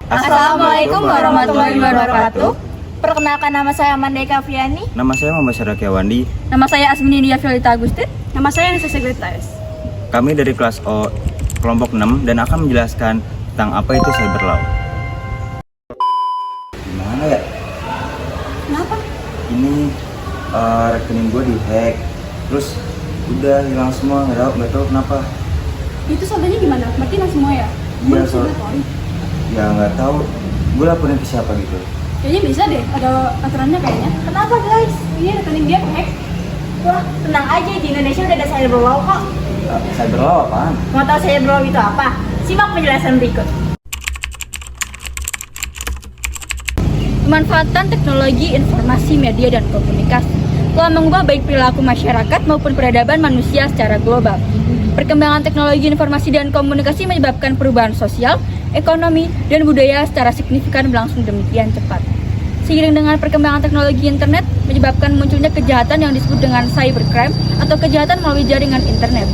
Assalamualaikum warahmatullahi wabarakatuh. Perkenalkan, nama saya Amanda Kaviani. Nama saya Muhammad Syaraki Awandi. Nama saya Asmini Dia Fiolita Agustin. Nama saya Nisa Segretaris. Kami dari kelas O kelompok 6 dan akan menjelaskan tentang apa itu cyber law. Gimana ya? Kenapa? Ini rekening gue dihack, terus udah hilang semua, nggak tahu kenapa. Itu saldonya gimana? Berarti nggak semua ya? Iya, ya nggak tahu. Gue laporin ke siapa gitu? Kayaknya bisa deh, ada aturannya kayaknya. Kenapa guys? Ini rekening dia hack. Wah, tenang aja, di Indonesia udah ada cyber law kok. Cyber law apaan? Mau tahu cyber law itu apa? Simak penjelasan berikut. Pemanfaatan teknologi informasi, media, dan komunikasi telah mengubah baik perilaku masyarakat maupun peradaban manusia secara global. Perkembangan teknologi informasi dan komunikasi menyebabkan perubahan sosial, ekonomi, dan budaya secara signifikan berlangsung demikian cepat. Seiring dengan perkembangan teknologi internet, menyebabkan munculnya kejahatan yang disebut dengan cybercrime atau kejahatan melalui jaringan internet.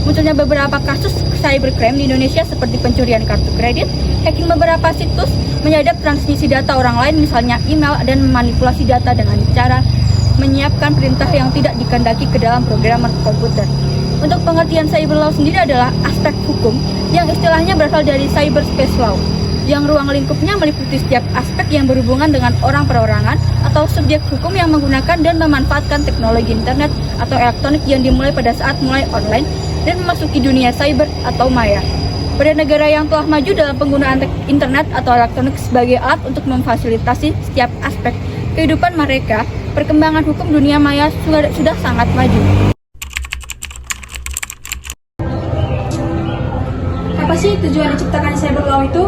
Munculnya beberapa kasus cybercrime di Indonesia seperti pencurian kartu kredit, hacking beberapa situs, menyadap transmisi data orang lain misalnya email, dan memanipulasi data dengan cara menyiapkan perintah yang tidak dikehendaki ke dalam program komputer. Untuk pengertian cyber law sendiri adalah aspek hukum yang istilahnya berasal dari cyberspace law, yang ruang lingkupnya meliputi setiap aspek yang berhubungan dengan orang perorangan atau subjek hukum yang menggunakan dan memanfaatkan teknologi internet atau elektronik yang dimulai pada saat mulai online dan memasuki dunia cyber atau maya. Pada negara yang telah maju dalam penggunaan internet atau elektronik sebagai alat untuk memfasilitasi setiap aspek kehidupan mereka, perkembangan hukum dunia maya sudah sangat maju. Apa sih tujuan diciptakan cyber law itu?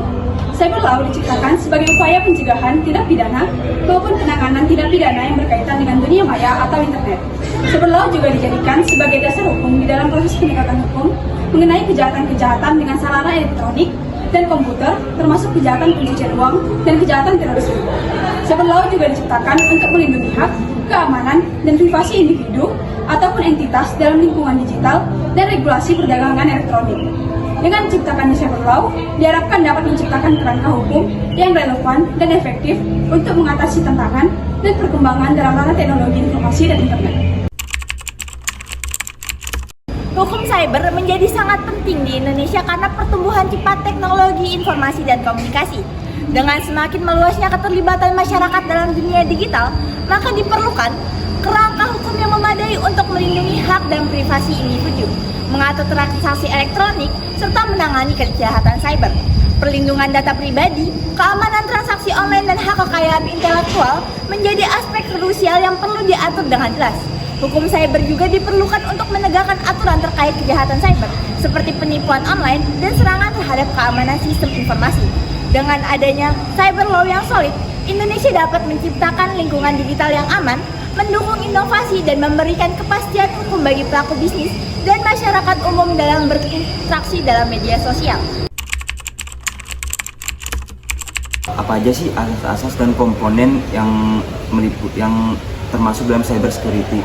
Cyber law diciptakan sebagai upaya pencegahan tindak pidana maupun penanganan tindak pidana yang berkaitan dengan dunia maya atau internet. Cyber law juga dijadikan sebagai dasar hukum di dalam proses penegakan hukum mengenai kejahatan-kejahatan dengan sarana elektronik dan komputer, termasuk kejahatan pencucian uang dan kejahatan terorisme. Cyber law juga diciptakan untuk melindungi hak, keamanan, dan privasi individu ataupun entitas dalam lingkungan digital dan regulasi perdagangan elektronik. Dengan diciptakannya cyber law, diharapkan dapat menciptakan kerangka hukum yang relevan dan efektif untuk mengatasi tantangan dan perkembangan dalam ranah teknologi informasi dan internet. Hukum cyber menjadi sangat penting di Indonesia karena pertumbuhan cepat teknologi informasi dan komunikasi. Dengan semakin meluasnya keterlibatan masyarakat dalam dunia digital, maka diperlukan kerangka hukum yang memadai untuk melindungi hak dan privasi individu, mengatur transaksi elektronik, serta menangani kejahatan cyber. Perlindungan data pribadi, keamanan transaksi online, dan hak kekayaan intelektual menjadi aspek krusial yang perlu diatur dengan jelas. Hukum cyber juga diperlukan untuk menegakkan aturan terkait kejahatan cyber, seperti penipuan online dan serangan terhadap keamanan sistem informasi. Dengan adanya cyber law yang solid, Indonesia dapat menciptakan lingkungan digital yang aman, mendukung inovasi, dan memberikan kepastian hukum bagi pelaku bisnis dan masyarakat umum dalam berinteraksi dalam media sosial. Apa aja sih asas-asas dan komponen yang termasuk dalam cyber security?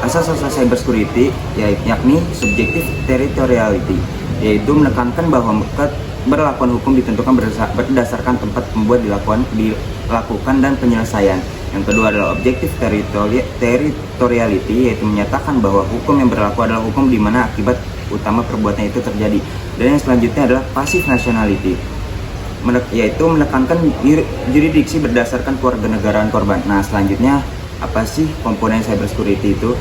Asas-asas cyber security yakni subjective territoriality, yaitu menekankan bahwa berlakuan hukum ditentukan berdasarkan tempat pembuat dilakukan dan penyelesaian. Yang kedua adalah objective territoriality, yaitu menyatakan bahwa hukum yang berlaku adalah hukum di mana akibat utama perbuatan itu terjadi. Dan yang selanjutnya adalah passive nationality, yaitu menekankan jurisdiksi berdasarkan kewarganegaraan korban. Nah, selanjutnya apa sih komponen cyber security itu?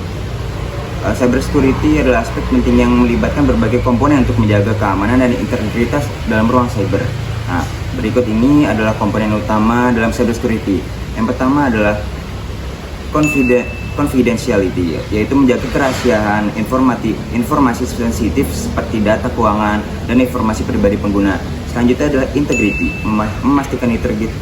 Cyber security adalah aspek penting yang melibatkan berbagai komponen untuk menjaga keamanan dan integritas dalam ruang cyber. Nah, berikut ini adalah komponen utama dalam cyber security. Yang pertama adalah confidentiality, yaitu menjaga kerahasiaan informasi sensitif seperti data keuangan dan informasi pribadi pengguna. Selanjutnya adalah integrity, memastikan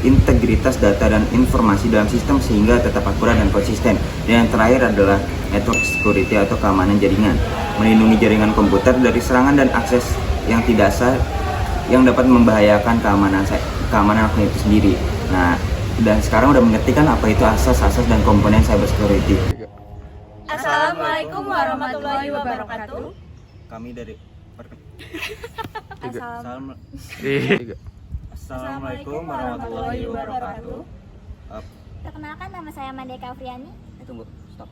integritas data dan informasi dalam sistem sehingga tetap akurat dan konsisten. Dan yang terakhir adalah network security atau keamanan jaringan, melindungi jaringan komputer dari serangan dan akses yang tidak sah yang dapat membahayakan keamanan akun itu sendiri. Nah, dan sekarang udah mengerti kan apa itu asas-asas dan komponen cyber security. Assalamualaikum warahmatullahi wabarakatuh. Kami dari Assalamualaikum warahmatullahi wabarakatuh. Perkenalkan, nama saya Mandeka Afriani. Tunggu, stop.